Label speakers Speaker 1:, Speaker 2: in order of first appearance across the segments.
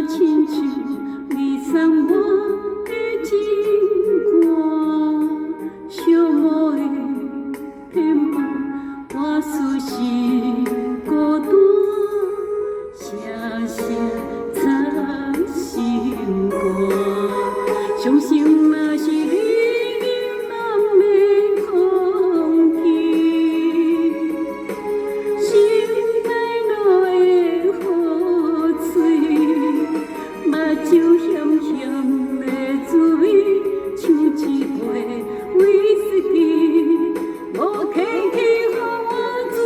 Speaker 1: 亲像你送我的情歌，寂寞的天步，我思心孤单，声声撠心肝，伤心若是冷淡的空气，心内落的雨水，目睭咸咸的滋味，像一杯威士忌，无客气乎我醉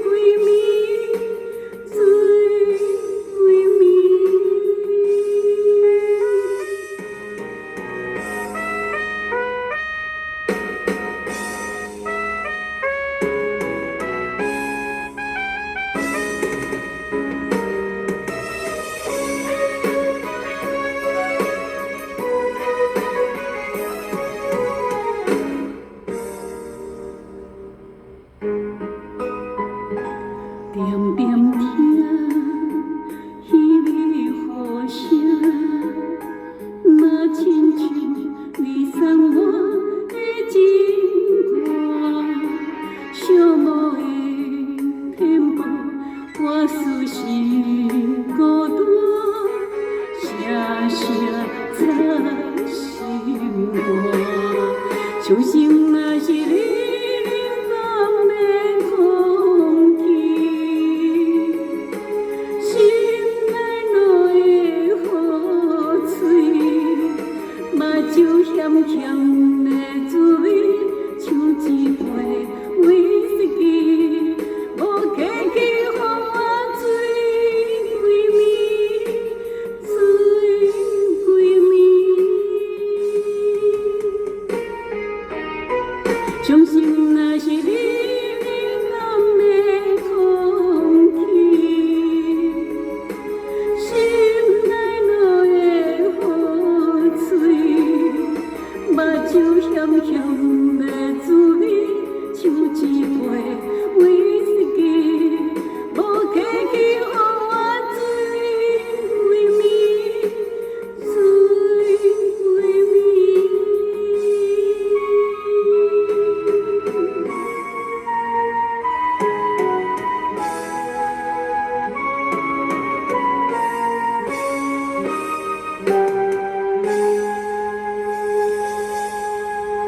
Speaker 1: 归暝，醉归暝。点点听虚微雨声，若亲像你送我的情歌，寂寞的天步，我思心孤单，声声撠心肝，伤心。